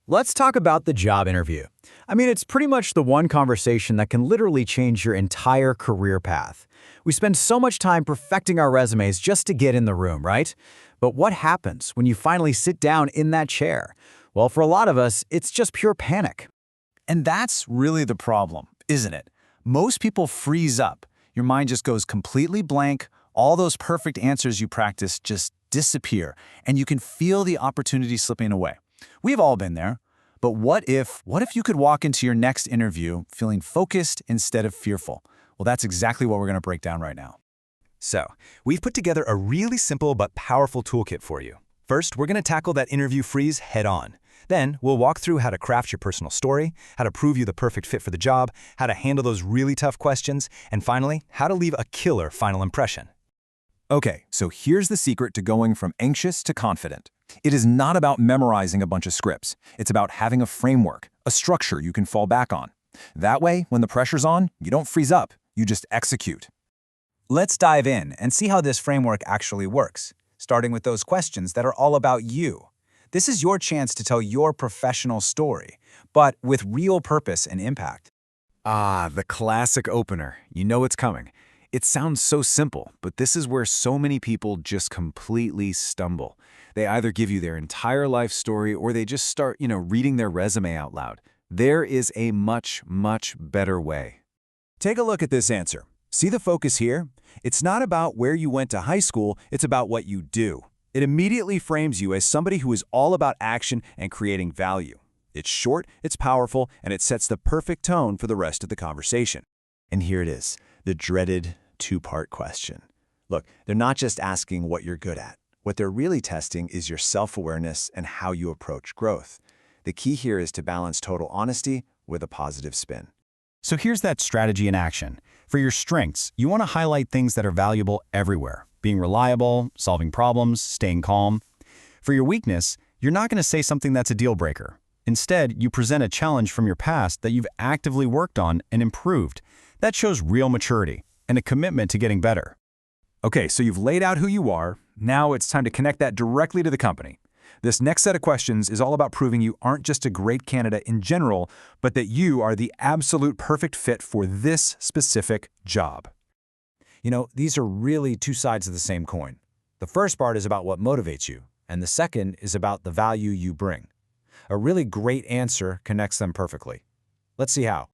Let's talk about the job interview. I mean, it's pretty much the one conversation that can literally change your entire career path. We spend so much time perfecting our resumes just to get in the room, right? But what happens when you finally sit down in that chair? Well, for a lot of us, it's just pure panic. And that's really the problem, isn't it? Most people freeze up. Your mind just goes completely blank. All those perfect answers you practiced just disappear, and you can feel the opportunity slipping away. We've all been there. But what if you could walk into your next interview feeling focused instead of fearful? Well, that's exactly what we're going to break down right now. So, we've put together a really simple but powerful toolkit for you. First, we're going to tackle that interview freeze head-on. Then, we'll walk through how to craft your personal story, how to prove you the perfect fit for the job, how to handle those really tough questions, and finally, how to leave a killer final impression. Okay, so here's the secret to going from anxious to confident. It is not about memorizing a bunch of scripts. It's about having a framework, a structure you can fall back on. That way, when the pressure's on, you don't freeze up, you just execute. Let's dive in and see how this framework actually works, starting with those questions that are all about you. This is your chance to tell your professional story, but with real purpose and impact. Ah, the classic opener. You know it's coming. It sounds so simple, but this is where so many people just completely stumble. They either give you their entire life story or they just start, reading their resume out loud. There is a much, much better way. Take a look at this answer. See the focus here? It's not about where you went to high school, it's about what you do. It immediately frames you as somebody who is all about action and creating value. It's short, it's powerful, and it sets the perfect tone for the rest of the conversation. And here it is, the dreaded two-part question. Look, they're not just asking what you're good at. What they're really testing is your self-awareness and how you approach growth. The key here is to balance total honesty with a positive spin. So here's that strategy in action. For your strengths, you want to highlight things that are valuable everywhere. Being reliable, solving problems, staying calm. For your weakness, you're not going to say something that's a deal breaker. Instead, you present a challenge from your past that you've actively worked on and improved. That shows real maturity and a commitment to getting better. Okay, so you've laid out who you are. Now it's time to connect that directly to the company. This next set of questions is all about proving you aren't just a great candidate in general, but that you are the absolute perfect fit for this specific job. These are really two sides of the same coin. The first part is about what motivates you, and the second is about the value you bring. A really great answer connects them perfectly. Let's see how.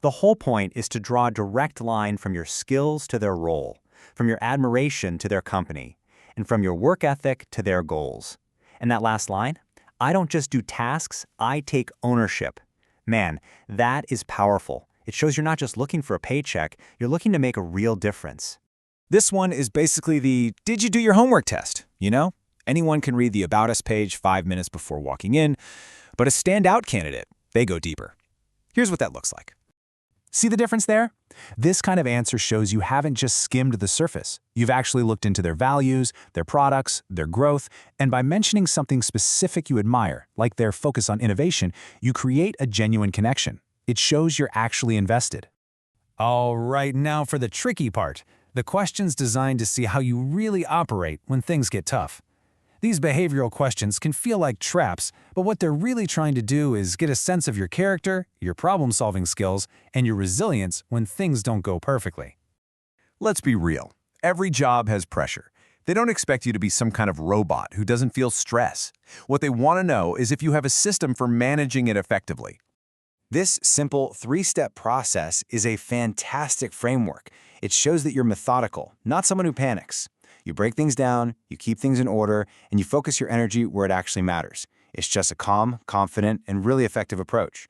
The whole point is to draw a direct line from your skills to their role, from your admiration to their company, and from your work ethic to their goals. And that last line, I don't just do tasks, I take ownership. Man, that is powerful. It shows you're not just looking for a paycheck, you're looking to make a real difference. This one is basically the did you do your homework test, Anyone can read the About Us page 5 minutes before walking in, but a standout candidate, they go deeper. Here's what that looks like. See the difference there? This kind of answer shows you haven't just skimmed the surface. You've actually looked into their values, their products, their growth, and by mentioning something specific you admire, like their focus on innovation, you create a genuine connection. It shows you're actually invested. All right, now for the tricky part. The question's designed to see how you really operate when things get tough. These behavioral questions can feel like traps, but what they're really trying to do is get a sense of your character, your problem-solving skills, and your resilience when things don't go perfectly. Let's be real. Every job has pressure. They don't expect you to be some kind of robot who doesn't feel stress. What they want to know is if you have a system for managing it effectively. This simple 3-step process is a fantastic framework. It shows that you're methodical, not someone who panics. You break things down, you keep things in order, and you focus your energy where it actually matters. It's just a calm, confident, and really effective approach.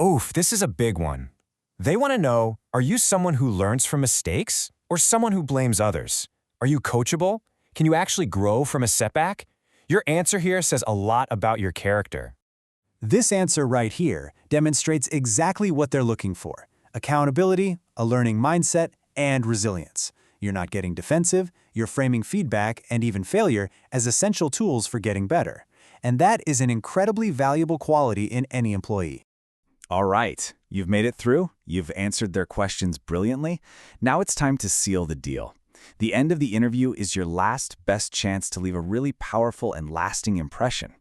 Oof, this is a big one. They want to know, are you someone who learns from mistakes or someone who blames others? Are you coachable? Can you actually grow from a setback? Your answer here says a lot about your character. This answer right here demonstrates exactly what they're looking for: accountability, a learning mindset, and resilience. You're not getting defensive, you're framing feedback and even failure as essential tools for getting better. And that is an incredibly valuable quality in any employee. All right, you've made it through. You've answered their questions brilliantly. Now it's time to seal the deal. The end of the interview is your last best chance to leave a really powerful and lasting impression.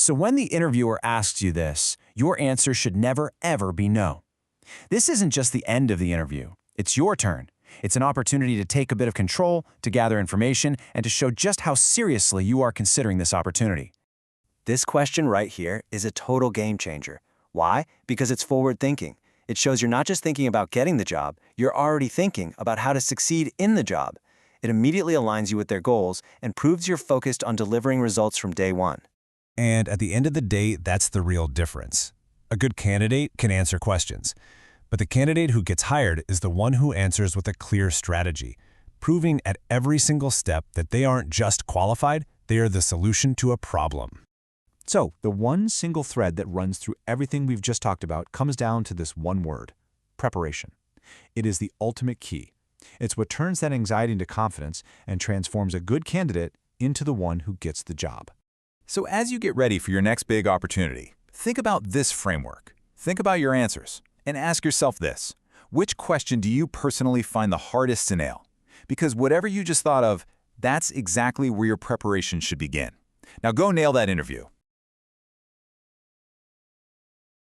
So when the interviewer asks you this, your answer should never, ever be no. This isn't just the end of the interview. It's your turn. It's an opportunity to take a bit of control, to gather information, and to show just how seriously you are considering this opportunity. This question right here is a total game changer. Why? Because it's forward thinking. It shows you're not just thinking about getting the job, you're already thinking about how to succeed in the job. It immediately aligns you with their goals and proves you're focused on delivering results from day one. And at the end of the day, that's the real difference. A good candidate can answer questions, but the candidate who gets hired is the one who answers with a clear strategy, proving at every single step that they aren't just qualified, they are the solution to a problem. So, the one single thread that runs through everything we've just talked about comes down to this one word: preparation. It is the ultimate key. It's what turns that anxiety into confidence and transforms a good candidate into the one who gets the job. So as you get ready for your next big opportunity, think about this framework. Think about your answers and ask yourself this: which question do you personally find the hardest to nail? Because whatever you just thought of, that's exactly where your preparation should begin. Now go nail that interview.